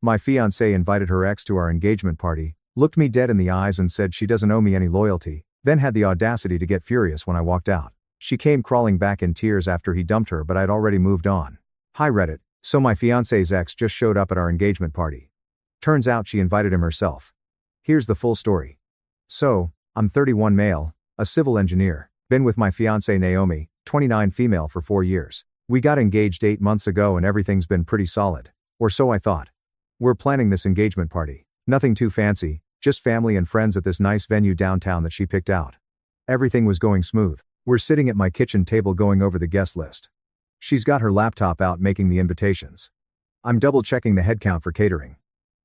My fiancée invited her ex to our engagement party, looked me dead in the eyes and said she doesn't owe me any loyalty, then had the audacity to get furious when I walked out. She came crawling back in tears after he dumped her, but I'd already moved on. Hi Reddit, so my fiancée's ex just showed up at our engagement party. Turns out she invited him herself. Here's the full story. So, I'm 31 male, a civil engineer, been with my fiancée Naomi, 29 female for 4 years. We got engaged 8 months ago and everything's been pretty solid. Or so I thought. We're planning this engagement party. Nothing too fancy, just family and friends at this nice venue downtown that she picked out. Everything was going smooth. We're sitting at my kitchen table going over the guest list. She's got her laptop out making the invitations. I'm double checking the headcount for catering.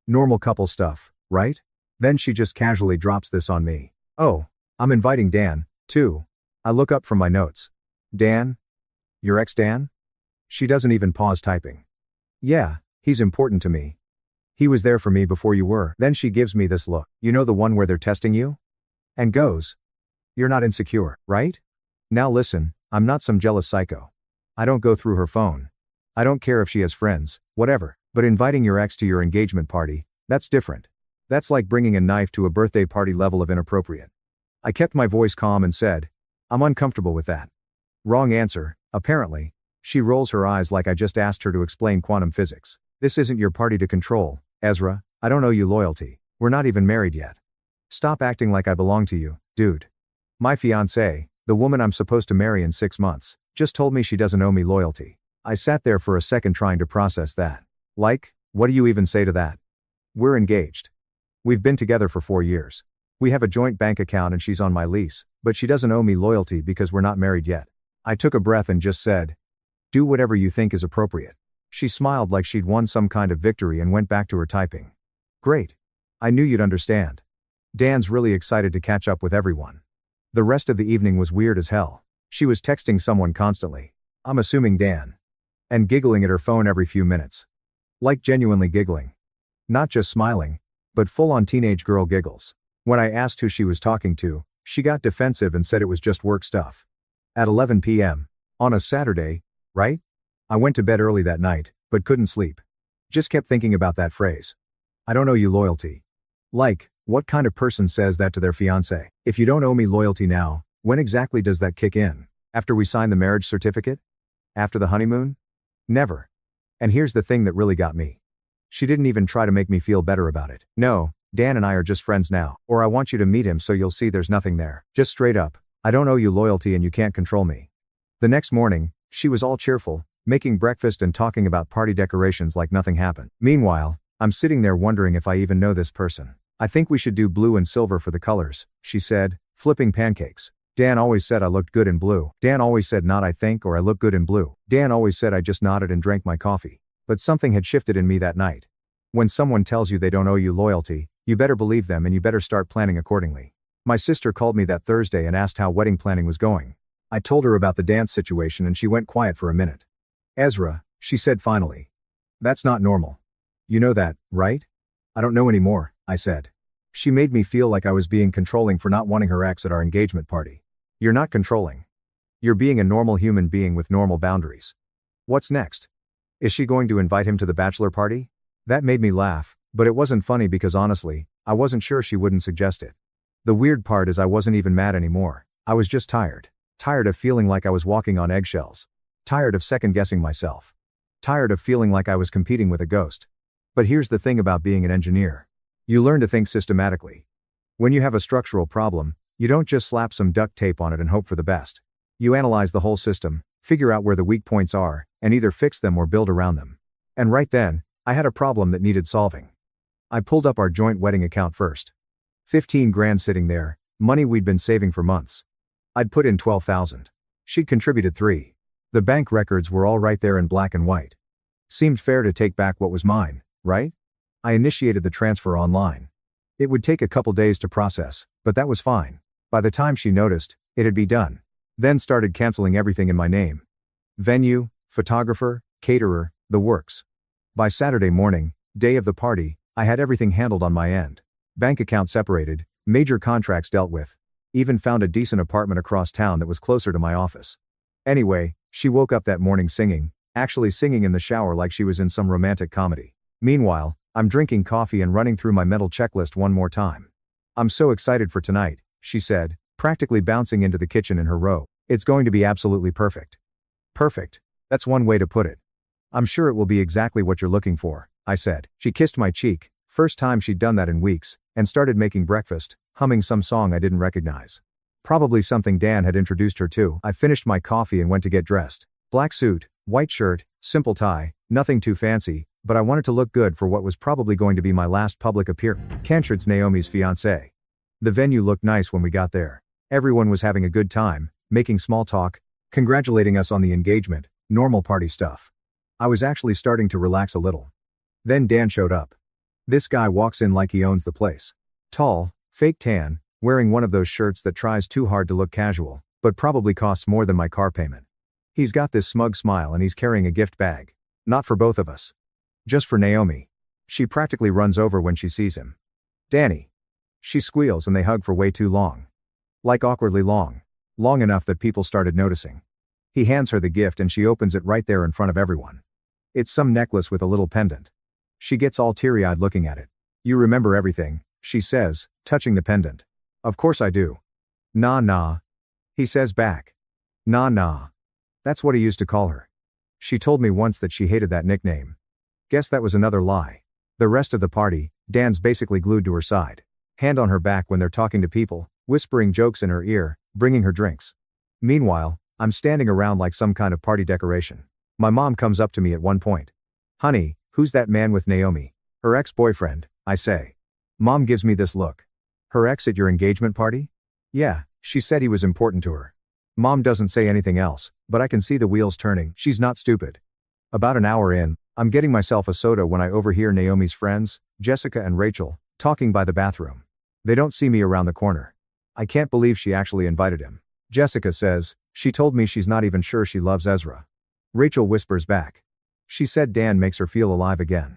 Normal couple stuff, right? Then she just casually drops this on me. Oh, I'm inviting Dan, too. I look up from my notes. Dan? Your ex Dan? She doesn't even pause typing. Yeah, he's important to me. He was there for me before you were. Then she gives me this look. You know the one where they're testing you? And goes. You're not insecure, right? Now listen, I'm not some jealous psycho. I don't go through her phone. I don't care if she has friends, whatever. But inviting your ex to your engagement party, that's different. That's like bringing a knife to a birthday party level of inappropriate. I kept my voice calm and said, I'm uncomfortable with that. Wrong answer, apparently. She rolls her eyes like I just asked her to explain quantum physics. This isn't your party to control, Ezra. I don't owe you loyalty. We're not even married yet. Stop acting like I belong to you, dude. My fiancée, the woman I'm supposed to marry in 6 months, just told me she doesn't owe me loyalty. I sat there for a second trying to process that. Like, what do you even say to that? We're engaged. We've been together for 4 years. We have a joint bank account and she's on my lease, but she doesn't owe me loyalty because we're not married yet. I took a breath and just said, do whatever you think is appropriate. She smiled like she'd won some kind of victory and went back to her typing. Great. I knew you'd understand. Dan's really excited to catch up with everyone. The rest of the evening was weird as hell. She was texting someone constantly. I'm assuming Dan. And giggling at her phone every few minutes. Like genuinely giggling. Not just smiling, but full-on teenage girl giggles. When I asked who she was talking to, she got defensive and said it was just work stuff. At 11 p.m. on a Saturday, right? I went to bed early that night, but couldn't sleep. Just kept thinking about that phrase. I don't owe you loyalty. Like, what kind of person says that to their fiancé? If you don't owe me loyalty now, when exactly does that kick in? After we sign the marriage certificate? After the honeymoon? Never. And here's the thing that really got me. She didn't even try to make me feel better about it. No, Dan and I are just friends now. Or I want you to meet him so you'll see there's nothing there. Just straight up, I don't owe you loyalty and you can't control me. The next morning, she was all cheerful, making breakfast and talking about party decorations like nothing happened. Meanwhile, I'm sitting there wondering if I even know this person. I think we should do blue and silver for the colors, she said, flipping pancakes. Dan always said I looked good in blue. Dan always said not I think or I look good in blue. Dan always said I just nodded and drank my coffee. But something had shifted in me that night. When someone tells you they don't owe you loyalty, you better believe them and you better start planning accordingly. My sister called me that Thursday and asked how wedding planning was going. I told her about the dance situation and she went quiet for a minute. Ezra, she said finally. That's not normal. You know that, right? I don't know anymore, I said. She made me feel like I was being controlling for not wanting her ex at our engagement party. You're not controlling. You're being a normal human being with normal boundaries. What's next? Is she going to invite him to the bachelor party? That made me laugh, but it wasn't funny because honestly, I wasn't sure she wouldn't suggest it. The weird part is I wasn't even mad anymore. I was just tired. Tired of feeling like I was walking on eggshells. Tired of second-guessing myself. Tired of feeling like I was competing with a ghost. But here's the thing about being an engineer. You learn to think systematically. When you have a structural problem, you don't just slap some duct tape on it and hope for the best. You analyze the whole system, figure out where the weak points are, and either fix them or build around them. And right then, I had a problem that needed solving. I pulled up our joint wedding account first. 15 grand sitting there, money we'd been saving for months. I'd put in 12,000. She'd contributed 3. The bank records were all right there in black and white. Seemed fair to take back what was mine, right? I initiated the transfer online. It would take a couple days to process, but that was fine. By the time she noticed, it'd be done. Then started canceling everything in my name. Venue, photographer, caterer, the works. By Saturday morning, day of the party, I had everything handled on my end. Bank account separated, major contracts dealt with. Even found a decent apartment across town that was closer to my office. Anyway, she woke up that morning singing, actually singing in the shower like she was in some romantic comedy. Meanwhile, I'm drinking coffee and running through my mental checklist one more time. I'm so excited for tonight, she said, practically bouncing into the kitchen in her robe. It's going to be absolutely perfect. Perfect. That's one way to put it. I'm sure it will be exactly what you're looking for, I said. She kissed my cheek, first time she'd done that in weeks, and started making breakfast, humming some song I didn't recognize. Probably something Dan had introduced her to. I finished my coffee and went to get dressed. Black suit, white shirt, simple tie, nothing too fancy, but I wanted to look good for what was probably going to be my last public appearance. Cantrud's Naomi's fiancé. The venue looked nice when we got there. Everyone was having a good time, making small talk, congratulating us on the engagement, normal party stuff. I was actually starting to relax a little. Then Dan showed up. This guy walks in like he owns the place. Tall, fake tan, wearing one of those shirts that tries too hard to look casual, but probably costs more than my car payment. He's got this smug smile and he's carrying a gift bag. Not for both of us. Just for Naomi. She practically runs over when she sees him. Danny. She squeals and they hug for way too long. Like awkwardly long. Long enough that people started noticing. He hands her the gift and she opens it right there in front of everyone. It's some necklace with a little pendant. She gets all teary-eyed looking at it. You remember everything, she says, touching the pendant. Of course I do. Nah. He says back. Nah. That's what he used to call her. She told me once that she hated that nickname. Guess that was another lie. The rest of the party, Dan's basically glued to her side. Hand on her back when they're talking to people, whispering jokes in her ear, bringing her drinks. Meanwhile, I'm standing around like some kind of party decoration. My mom comes up to me at one point. Honey, who's that man with Naomi? Her ex-boyfriend, I say. Mom gives me this look. Her ex at your engagement party? Yeah, she said he was important to her. Mom doesn't say anything else, but I can see the wheels turning. She's not stupid. About an hour in, I'm getting myself a soda when I overhear Naomi's friends, Jessica and Rachel, talking by the bathroom. They don't see me around the corner. I can't believe she actually invited him. Jessica says, she told me she's not even sure she loves Ezra. Rachel whispers back. She said Dan makes her feel alive again.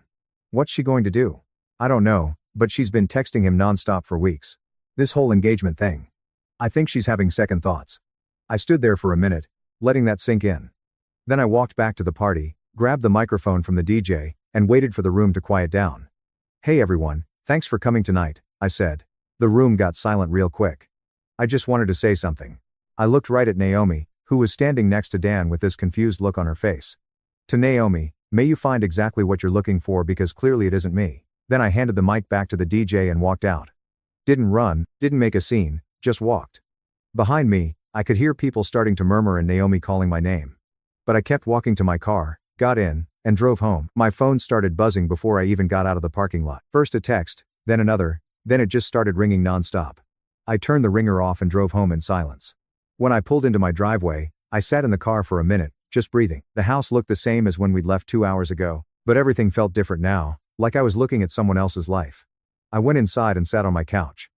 What's she going to do? I don't know, but she's been texting him nonstop for weeks. This whole engagement thing. I think she's having second thoughts. I stood there for a minute, letting that sink in. Then I walked back to the party, grabbed the microphone from the DJ, and waited for the room to quiet down. Hey everyone, thanks for coming tonight, I said. The room got silent real quick. I just wanted to say something. I looked right at Naomi, who was standing next to Dan with this confused look on her face. To Naomi, may you find exactly what you're looking for because clearly it isn't me. Then I handed the mic back to the DJ and walked out. Didn't run, didn't make a scene, just walked. Behind me, I could hear people starting to murmur and Naomi calling my name. But I kept walking to my car, got in, and drove home. My phone started buzzing before I even got out of the parking lot. First a text, then another, then it just started ringing nonstop. I turned the ringer off and drove home in silence. When I pulled into my driveway, I sat in the car for a minute, just breathing. The house looked the same as when we'd left 2 hours ago, but everything felt different now, like I was looking at someone else's life. I went inside and sat on my couch.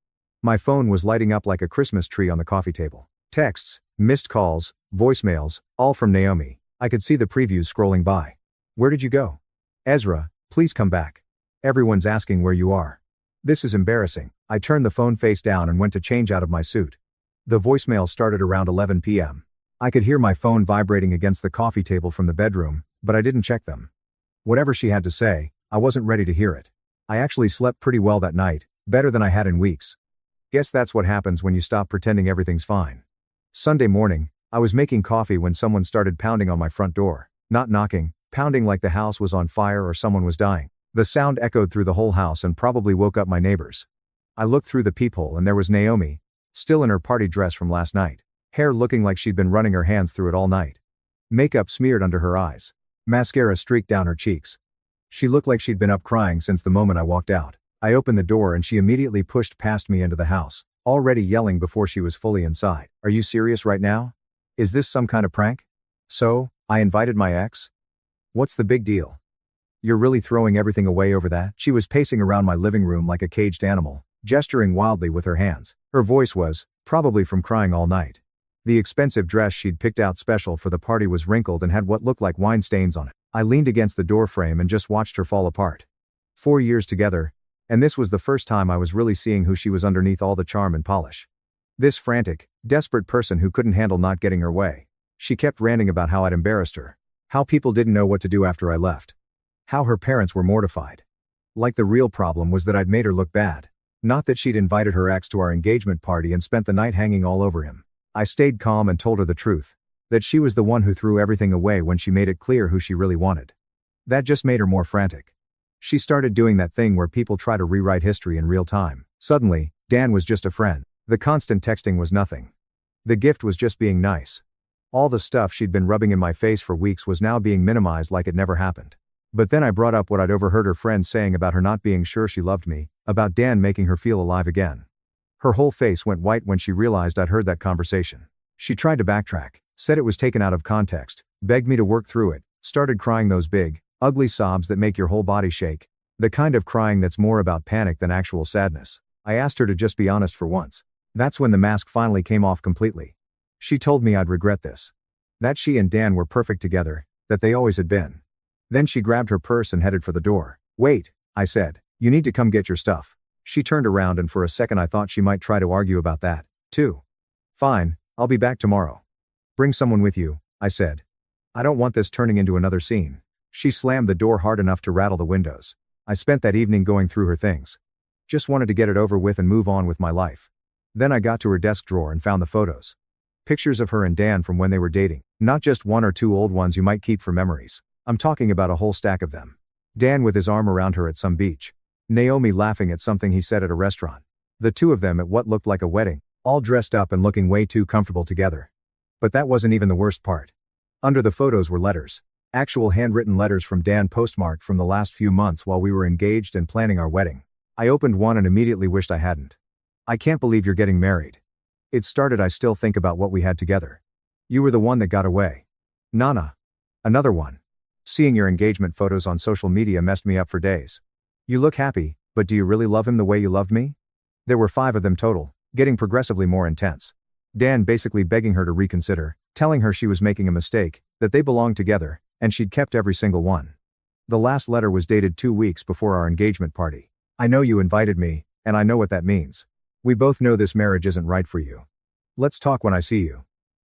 My phone was lighting up like a Christmas tree on the coffee table. Texts, missed calls, voicemails, all from Naomi. I could see the previews scrolling by. Where did you go? Ezra, please come back. Everyone's asking where you are. This is embarrassing. I turned the phone face down and went to change out of my suit. The voicemail started around 11 p.m. I could hear my phone vibrating against the coffee table from the bedroom, but I didn't check them. Whatever she had to say, I wasn't ready to hear it. I actually slept pretty well that night, better than I had in weeks. Guess that's what happens when you stop pretending everything's fine. Sunday morning, I was making coffee when someone started pounding on my front door. Not knocking, pounding like the house was on fire or someone was dying. The sound echoed through the whole house and probably woke up my neighbors. I looked through the peephole and there was Naomi, still in her party dress from last night. Hair looking like she'd been running her hands through it all night. Makeup smeared under her eyes. Mascara streaked down her cheeks. She looked like she'd been up crying since the moment I walked out. I opened the door and she immediately pushed past me into the house, already yelling before she was fully inside. Are you serious right now? Is this some kind of prank? So, I invited my ex? What's the big deal? You're really throwing everything away over that? She was pacing around my living room like a caged animal, gesturing wildly with her hands. Her voice was, probably from crying all night. The expensive dress she'd picked out special for the party was wrinkled and had what looked like wine stains on it. I leaned against the door frame and just watched her fall apart. 4 years together, and this was the first time I was really seeing who she was underneath all the charm and polish. This frantic, desperate person who couldn't handle not getting her way. She kept ranting about how I'd embarrassed her. How people didn't know what to do after I left. How her parents were mortified. Like the real problem was that I'd made her look bad. Not that she'd invited her ex to our engagement party and spent the night hanging all over him. I stayed calm and told her the truth. That she was the one who threw everything away when she made it clear who she really wanted. That just made her more frantic. She started doing that thing where people try to rewrite history in real time. Suddenly, Dan was just a friend. The constant texting was nothing. The gift was just being nice. All the stuff she'd been rubbing in my face for weeks was now being minimized like it never happened. But then I brought up what I'd overheard her friends saying about her not being sure she loved me, about Dan making her feel alive again. Her whole face went white when she realized I'd heard that conversation. She tried to backtrack, said it was taken out of context, begged me to work through it, started crying those big, ugly sobs that make your whole body shake. The kind of crying that's more about panic than actual sadness. I asked her to just be honest for once. That's when the mask finally came off completely. She told me I'd regret this. That she and Dan were perfect together, that they always had been. Then she grabbed her purse and headed for the door. "Wait," I said. "You need to come get your stuff." She turned around and for a second I thought she might try to argue about that, too. "Fine, I'll be back tomorrow." "Bring someone with you," I said. "I don't want this turning into another scene." She slammed the door hard enough to rattle the windows. I spent that evening going through her things. Just wanted to get it over with and move on with my life. Then I got to her desk drawer and found the photos. Pictures of her and Dan from when they were dating. Not just one or two old ones you might keep for memories. I'm talking about a whole stack of them. Dan with his arm around her at some beach. Naomi laughing at something he said at a restaurant. The two of them at what looked like a wedding, all dressed up and looking way too comfortable together. But that wasn't even the worst part. Under the photos were letters. Actual handwritten letters from Dan postmarked from the last few months while we were engaged and planning our wedding. I opened one and immediately wished I hadn't. "I can't believe you're getting married. It started I still think about what we had together. You were the one that got away. Nana." Another one. "Seeing your engagement photos on social media messed me up for days. You look happy, but do you really love him the way you loved me?" There were 5 of them total, getting progressively more intense. Dan basically begging her to reconsider, telling her she was making a mistake, that they belonged together, and she'd kept every single one. The last letter was dated 2 weeks before our engagement party. "I know you invited me, and I know what that means. We both know this marriage isn't right for you. Let's talk when I see you."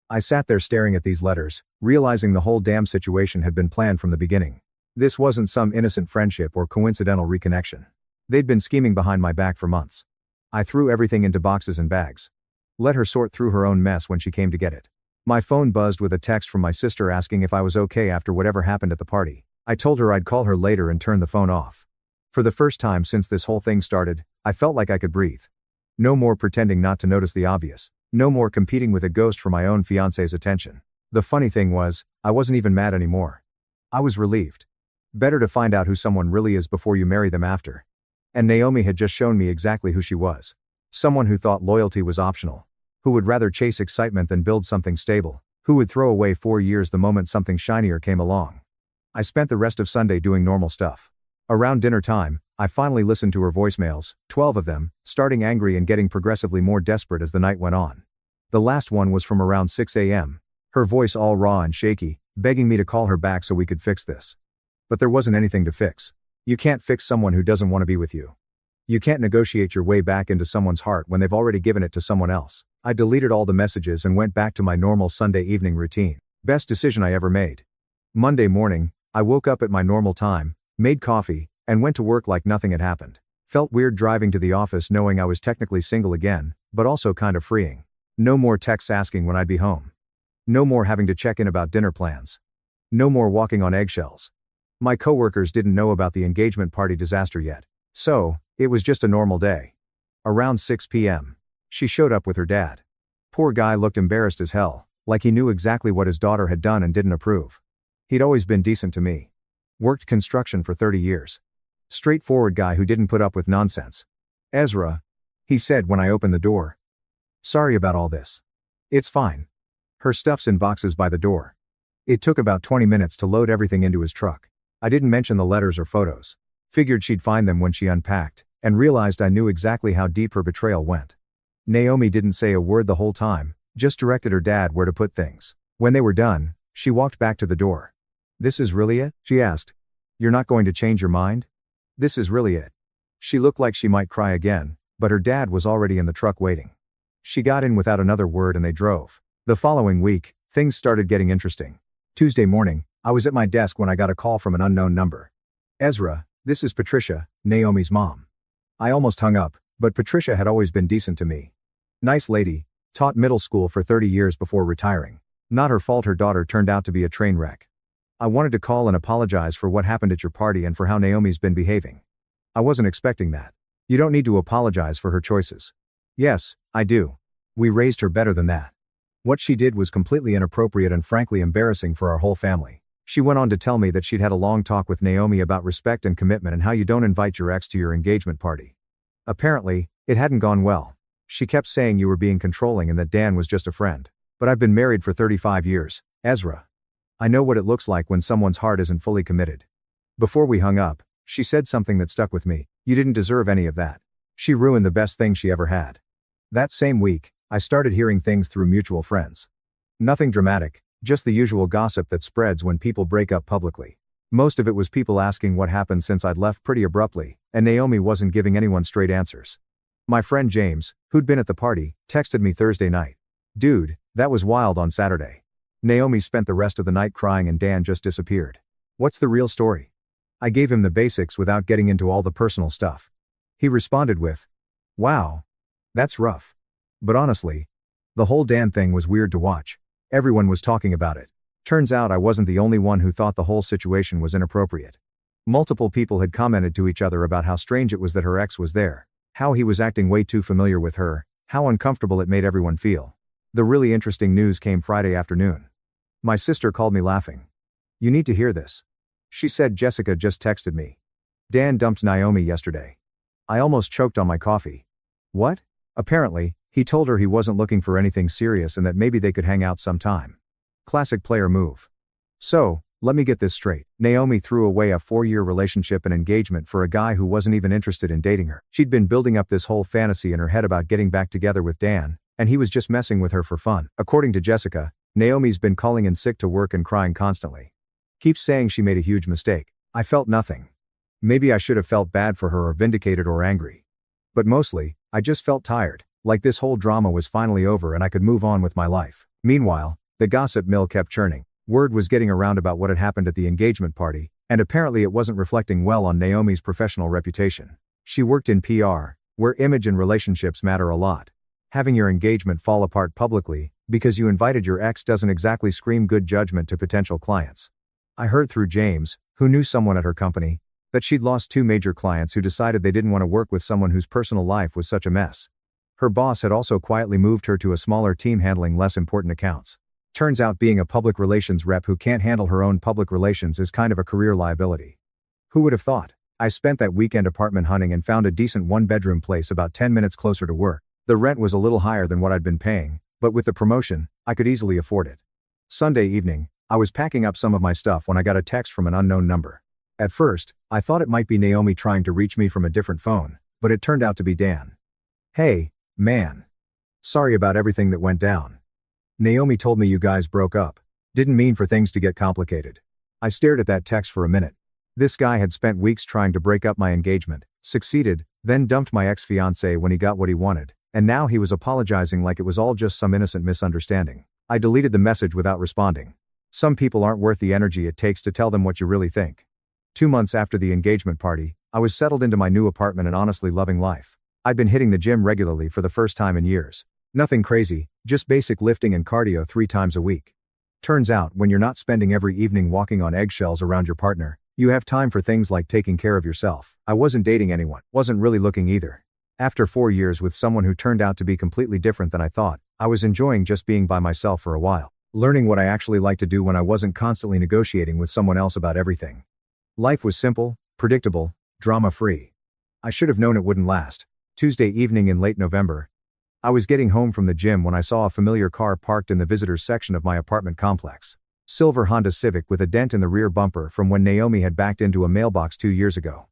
I sat there staring at these letters, realizing the whole damn situation had been planned from the beginning. This wasn't some innocent friendship or coincidental reconnection. They'd been scheming behind my back for months. I threw everything into boxes and bags. Let her sort through her own mess when she came to get it. My phone buzzed with a text from my sister asking if I was okay after whatever happened at the party. I told her I'd call her later and turned the phone off. For the first time since this whole thing started, I felt like I could breathe. No more pretending not to notice the obvious. No more competing with a ghost for my own fiancé's attention. The funny thing was, I wasn't even mad anymore. I was relieved. Better to find out who someone really is before you marry them after. And Naomi had just shown me exactly who she was. Someone who thought loyalty was optional. Who would rather chase excitement than build something stable. Who would throw away 4 years the moment something shinier came along. I spent the rest of Sunday doing normal stuff. Around dinner time, I finally listened to her voicemails, 12 of them, starting angry and getting progressively more desperate as the night went on. The last one was from around 6 a.m. Her voice all raw and shaky, begging me to call her back so we could fix this. But there wasn't anything to fix. You can't fix someone who doesn't want to be with you. You can't negotiate your way back into someone's heart when they've already given it to someone else. I deleted all the messages and went back to my normal Sunday evening routine. Best decision I ever made. Monday morning, I woke up at my normal time, made coffee, and went to work like nothing had happened. Felt weird driving to the office knowing I was technically single again, but also kind of freeing. No more texts asking when I'd be home. No more having to check in about dinner plans. No more walking on eggshells. My coworkers didn't know about the engagement party disaster yet. So, it was just a normal day. Around 6 p.m. She showed up with her dad. Poor guy looked embarrassed as hell, like he knew exactly what his daughter had done and didn't approve. He'd always been decent to me. Worked construction for 30 years. Straightforward guy who didn't put up with nonsense. "Ezra," he said when I opened the door. "Sorry about all this." "It's fine." Her stuff's in boxes by the door. It took about 20 minutes to load everything into his truck. I didn't mention the letters or photos. Figured she'd find them when she unpacked, and realized I knew exactly how deep her betrayal went. Naomi didn't say a word the whole time, just directed her dad where to put things. When they were done, she walked back to the door. "This is really it?" she asked. "You're not going to change your mind? This is really it?" She looked like she might cry again, but her dad was already in the truck waiting. She got in without another word and they drove. The following week, things started getting interesting. Tuesday morning, I was at my desk when I got a call from an unknown number. "Ezra, This is Patricia, Naomi's mom. I almost hung up, but Patricia had always been decent to me. Nice lady, taught middle school for 30 years before retiring. Not her fault her daughter turned out to be a train wreck. I wanted to call and apologize for what happened at your party and for how Naomi's been behaving. I wasn't expecting that. You don't need to apologize for her choices. Yes, I do. We raised her better than that. What she did was completely inappropriate and frankly embarrassing for our whole family. She went on to tell me that she'd had a long talk with Naomi about respect and commitment and how you don't invite your ex to your engagement party. Apparently, it hadn't gone well. She kept saying you were being controlling and that Dan was just a friend. But I've been married for 35 years, Ezra. I know what it looks like when someone's heart isn't fully committed. Before we hung up, she said something that stuck with me. You didn't deserve any of that. She ruined the best thing she ever had. That same week, I started hearing things through mutual friends. Nothing dramatic, just the usual gossip that spreads when people break up publicly. Most of it was people asking what happened since I'd left pretty abruptly, and Naomi wasn't giving anyone straight answers. My friend James, who'd been at the party, texted me Thursday night. Dude, that was wild on Saturday. Naomi spent the rest of the night crying and Dan just disappeared. What's the real story? I gave him the basics without getting into all the personal stuff. He responded with, wow. That's rough. But honestly, the whole Dan thing was weird to watch. Everyone was talking about it. Turns out I wasn't the only one who thought the whole situation was inappropriate. Multiple people had commented to each other about how strange it was that her ex was there, how he was acting way too familiar with her, how uncomfortable it made everyone feel. The really interesting news came Friday afternoon. My sister called me laughing. You need to hear this. She said Jessica just texted me. Dan dumped Naomi yesterday. I almost choked on my coffee. What? Apparently, he told her he wasn't looking for anything serious and that maybe they could hang out sometime. Classic player move. So, let me get this straight. Naomi threw away a 4-year relationship and engagement for a guy who wasn't even interested in dating her. She'd been building up this whole fantasy in her head about getting back together with Dan, and he was just messing with her for fun. According to Jessica, Naomi's been calling in sick to work and crying constantly. Keeps saying she made a huge mistake. I felt nothing. Maybe I should have felt bad for her or vindicated or angry. But mostly, I just felt tired, like this whole drama was finally over and I could move on with my life. Meanwhile, the gossip mill kept churning. Word was getting around about what had happened at the engagement party, and apparently it wasn't reflecting well on Naomi's professional reputation. She worked in PR, where image and relationships matter a lot. Having your engagement fall apart publicly, because you invited your ex doesn't exactly scream good judgment to potential clients. I heard through James, who knew someone at her company, that she'd lost 2 major clients who decided they didn't want to work with someone whose personal life was such a mess. Her boss had also quietly moved her to a smaller team handling less important accounts. Turns out being a public relations rep who can't handle her own public relations is kind of a career liability. Who would have thought? I spent that weekend apartment hunting and found a decent 1-bedroom place about 10 minutes closer to work. The rent was a little higher than what I'd been paying, but with the promotion, I could easily afford it. Sunday evening, I was packing up some of my stuff when I got a text from an unknown number. At first, I thought it might be Naomi trying to reach me from a different phone, but it turned out to be Dan. Hey, man. Sorry about everything that went down. Naomi told me you guys broke up. Didn't mean for things to get complicated. I stared at that text for a minute. This guy had spent weeks trying to break up my engagement, succeeded, then dumped my ex-fiancée when he got what he wanted, and now he was apologizing like it was all just some innocent misunderstanding. I deleted the message without responding. Some people aren't worth the energy it takes to tell them what you really think. 2 months after the engagement party, I was settled into my new apartment and honestly loving life. I'd been hitting the gym regularly for the first time in years. Nothing crazy, just basic lifting and cardio 3 times a week. Turns out, when you're not spending every evening walking on eggshells around your partner, you have time for things like taking care of yourself. I wasn't dating anyone, wasn't really looking either. After 4 years with someone who turned out to be completely different than I thought, I was enjoying just being by myself for a while, learning what I actually like to do when I wasn't constantly negotiating with someone else about everything. Life was simple, predictable, drama-free. I should have known it wouldn't last. Tuesday evening in late November, I was getting home from the gym when I saw a familiar car parked in the visitors section of my apartment complex. Silver Honda Civic with a dent in the rear bumper from when Naomi had backed into a mailbox 2 years ago.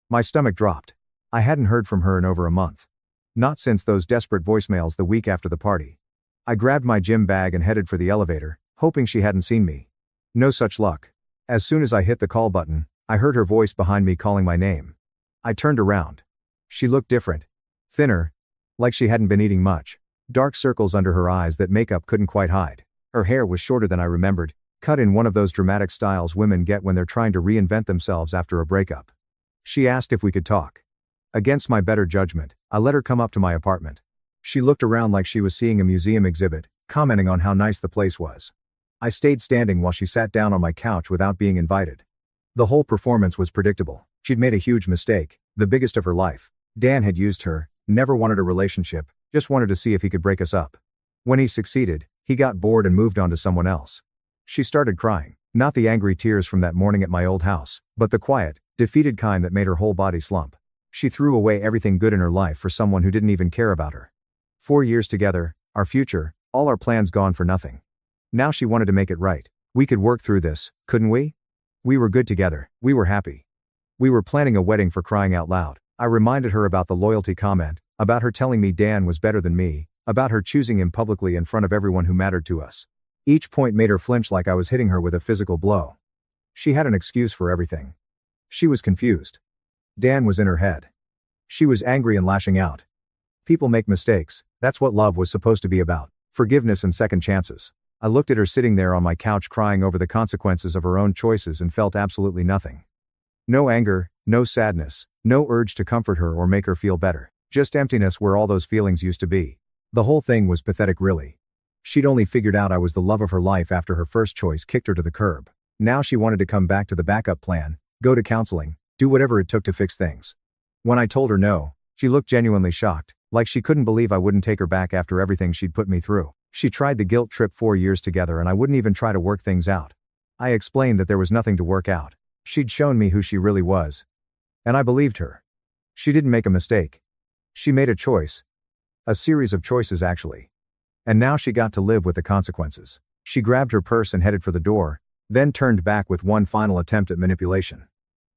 My stomach dropped. I hadn't heard from her in over a month. Not since those desperate voicemails the week after the party. I grabbed my gym bag and headed for the elevator, hoping she hadn't seen me. No such luck. As soon as I hit the call button, I heard her voice behind me calling my name. I turned around. She looked different. Thinner. Like she hadn't been eating much. Dark circles under her eyes that makeup couldn't quite hide. Her hair was shorter than I remembered, cut in one of those dramatic styles women get when they're trying to reinvent themselves after a breakup. She asked if we could talk. Against my better judgment, I let her come up to my apartment. She looked around like she was seeing a museum exhibit, commenting on how nice the place was. I stayed standing while she sat down on my couch without being invited. The whole performance was predictable. She'd made a huge mistake, the biggest of her life. Dan had used her, never wanted a relationship, just wanted to see if he could break us up. When he succeeded, he got bored and moved on to someone else. She started crying, not the angry tears from that morning at my old house, but the quiet, defeated kind that made her whole body slump. She threw away everything good in her life for someone who didn't even care about her. 4 years together, our future, all our plans gone for nothing. Now she wanted to make it right. We could work through this, couldn't we? We were good together, we were happy. We were planning a wedding, for crying out loud. I reminded her about the loyalty comment, about her telling me Dan was better than me, about her choosing him publicly in front of everyone who mattered to us. Each point made her flinch like I was hitting her with a physical blow. She had an excuse for everything. She was confused. Dan was in her head. She was angry and lashing out. People make mistakes, that's what love was supposed to be about. Forgiveness and second chances. I looked at her sitting there on my couch crying over the consequences of her own choices and felt absolutely nothing. No anger, no sadness, no urge to comfort her or make her feel better. Just emptiness where all those feelings used to be. The whole thing was pathetic, really. She'd only figured out I was the love of her life after her first choice kicked her to the curb. Now she wanted to come back to the backup plan, go to counseling, do whatever it took to fix things. When I told her no, she looked genuinely shocked, like she couldn't believe I wouldn't take her back after everything she'd put me through. She tried the guilt trip 4 years together and I wouldn't even try to work things out. I explained that there was nothing to work out. She'd shown me who she really was. And I believed her. She didn't make a mistake. She made a choice. A series of choices, actually. And now she got to live with the consequences. She grabbed her purse and headed for the door, then turned back with one final attempt at manipulation.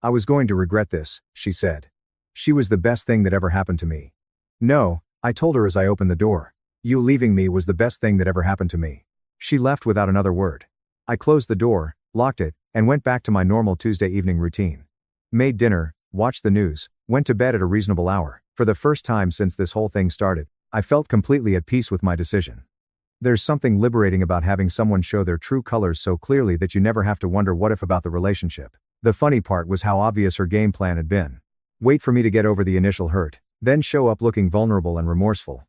I was going to regret this, she said. She was the best thing that ever happened to me. No, I told her as I opened the door. You leaving me was the best thing that ever happened to me. She left without another word. I closed the door, locked it, and went back to my normal Tuesday evening routine. Made dinner, watched the news, went to bed at a reasonable hour. For the first time since this whole thing started, I felt completely at peace with my decision. There's something liberating about having someone show their true colors so clearly that you never have to wonder what if about the relationship. The funny part was how obvious her game plan had been. Wait for me to get over the initial hurt, then show up looking vulnerable and remorseful.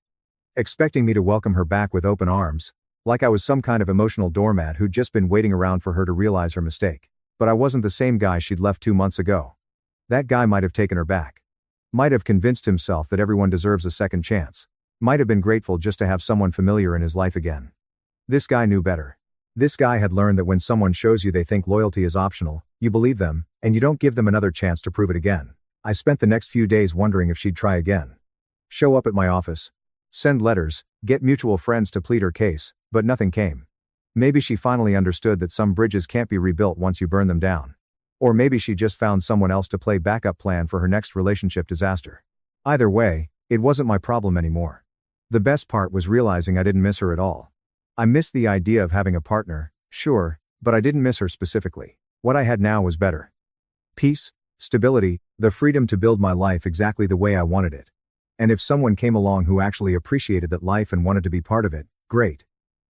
Expecting me to welcome her back with open arms, like I was some kind of emotional doormat who'd just been waiting around for her to realize her mistake. But I wasn't the same guy she'd left 2 months ago. That guy might have taken her back. Might have convinced himself that everyone deserves a second chance. Might have been grateful just to have someone familiar in his life again. This guy knew better. This guy had learned that when someone shows you they think loyalty is optional, you believe them, and you don't give them another chance to prove it again. I spent the next few days wondering if she'd try again. Show up at my office. Send letters, get mutual friends to plead her case, but nothing came. Maybe she finally understood that some bridges can't be rebuilt once you burn them down. Or maybe she just found someone else to play backup plan for her next relationship disaster. Either way, it wasn't my problem anymore. The best part was realizing I didn't miss her at all. I missed the idea of having a partner, sure, but I didn't miss her specifically. What I had now was better. Peace, stability, the freedom to build my life exactly the way I wanted it. And if someone came along who actually appreciated that life and wanted to be part of it, great.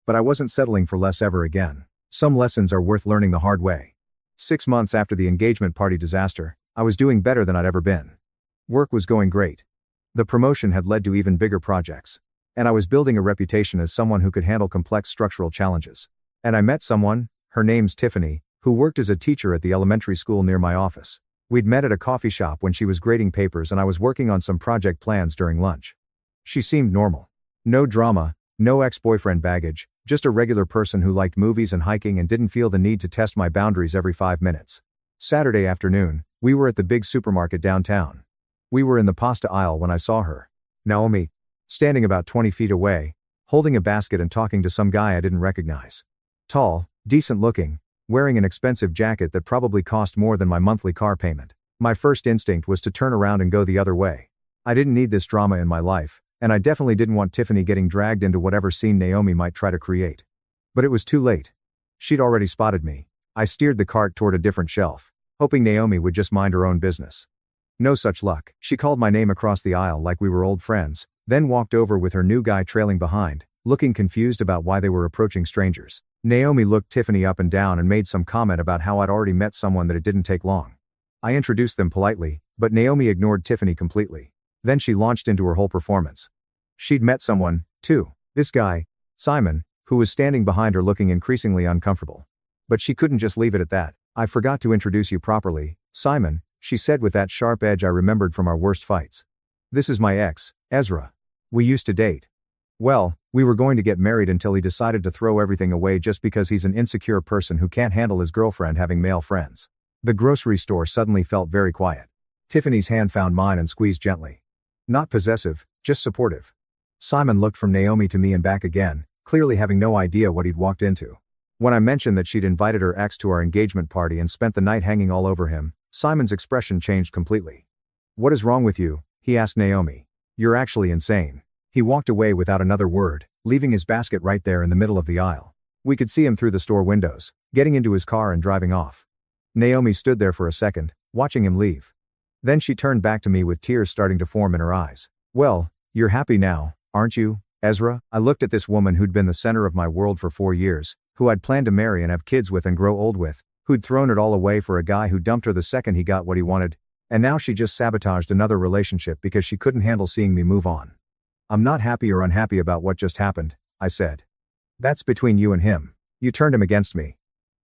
But I wasn't settling for less ever again. Some lessons are worth learning the hard way. 6 months after the engagement party disaster, I was doing better than I'd ever been. Work was going great. The promotion had led to even bigger projects. And I was building a reputation as someone who could handle complex structural challenges. And I met someone, her name's Tiffany, who worked as a teacher at the elementary school near my office. We'd met at a coffee shop when she was grading papers and I was working on some project plans during lunch. She seemed normal. No drama, no ex-boyfriend baggage, just a regular person who liked movies and hiking and didn't feel the need to test my boundaries every 5 minutes. Saturday afternoon, we were at the big supermarket downtown. We were in the pasta aisle when I saw her. Naomi, standing about 20 feet away, holding a basket and talking to some guy I didn't recognize. Tall, decent looking, wearing an expensive jacket that probably cost more than my monthly car payment. My first instinct was to turn around and go the other way. I didn't need this drama in my life, and I definitely didn't want Tiffany getting dragged into whatever scene Naomi might try to create. But it was too late. She'd already spotted me. I steered the cart toward a different shelf, hoping Naomi would just mind her own business. No such luck. She called my name across the aisle like we were old friends, then walked over with her new guy trailing behind, looking confused about why they were approaching strangers. Naomi looked Tiffany up and down and made some comment about how I'd already met someone that it didn't take long. I introduced them politely, but Naomi ignored Tiffany completely. Then she launched into her whole performance. She'd met someone, too. This guy, Simon, who was standing behind her looking increasingly uncomfortable. But she couldn't just leave it at that. I forgot to introduce you properly, Simon, she said with that sharp edge I remembered from our worst fights. This is my ex, Ezra. We used to date. Well, we were going to get married until he decided to throw everything away just because he's an insecure person who can't handle his girlfriend having male friends. The grocery store suddenly felt very quiet. Tiffany's hand found mine and squeezed gently. Not possessive, just supportive. Simon looked from Naomi to me and back again, clearly having no idea what he'd walked into. When I mentioned that she'd invited her ex to our engagement party and spent the night hanging all over him, Simon's expression changed completely. What is wrong with you? He asked Naomi. You're actually insane. He walked away without another word, leaving his basket right there in the middle of the aisle. We could see him through the store windows, getting into his car and driving off. Naomi stood there for a second, watching him leave. Then she turned back to me with tears starting to form in her eyes. Well, you're happy now, aren't you, Ezra? I looked at this woman who'd been the center of my world for 4 years, who I'd planned to marry and have kids with and grow old with, who'd thrown it all away for a guy who dumped her the second he got what he wanted, and now she just sabotaged another relationship because she couldn't handle seeing me move on. I'm not happy or unhappy about what just happened, I said. That's between you and him. You turned him against me.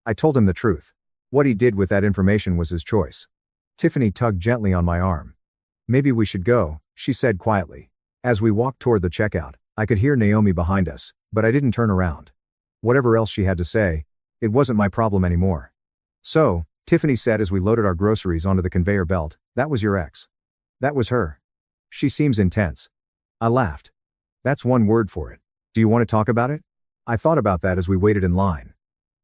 I told him the truth. What he did with that information was his choice. Tiffany tugged gently on my arm. Maybe we should go, she said quietly. As we walked toward the checkout, I could hear Naomi behind us, but I didn't turn around. Whatever else she had to say, it wasn't my problem anymore. So, Tiffany said as we loaded our groceries onto the conveyor belt, that was your ex. That was her. She seems intense. I laughed. That's one word for it. Do you want to talk about it? I thought about that as we waited in line.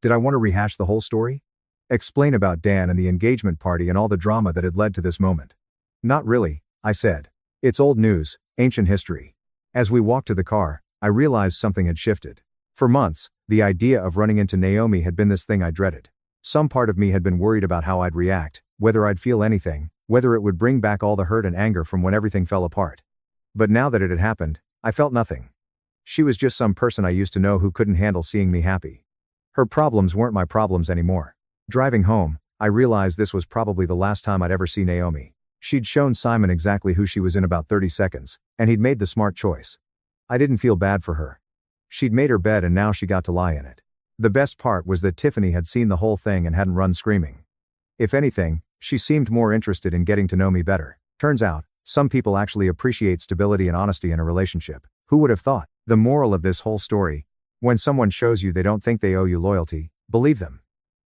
Did I want to rehash the whole story? Explain about Dan and the engagement party and all the drama that had led to this moment? Not really, I said. It's old news, ancient history. As we walked to the car, I realized something had shifted. For months, the idea of running into Naomi had been this thing I dreaded. Some part of me had been worried about how I'd react, whether I'd feel anything, whether it would bring back all the hurt and anger from when everything fell apart. But now that it had happened, I felt nothing. She was just some person I used to know who couldn't handle seeing me happy. Her problems weren't my problems anymore. Driving home, I realized this was probably the last time I'd ever see Naomi. She'd shown Simon exactly who she was in about 30 seconds, and he'd made the smart choice. I didn't feel bad for her. She'd made her bed and now she got to lie in it. The best part was that Tiffany had seen the whole thing and hadn't run screaming. If anything, she seemed more interested in getting to know me better. Turns out, some people actually appreciate stability and honesty in a relationship. Who would have thought? The moral of this whole story: when someone shows you they don't think they owe you loyalty, believe them.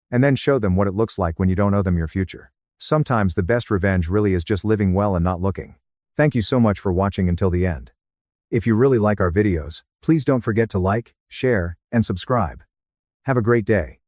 And then show them what it looks like when you don't owe them your future. Sometimes the best revenge really is just living well and not looking. Thank you so much for watching until the end. If you really like our videos, please don't forget to like, share, and subscribe. Have a great day.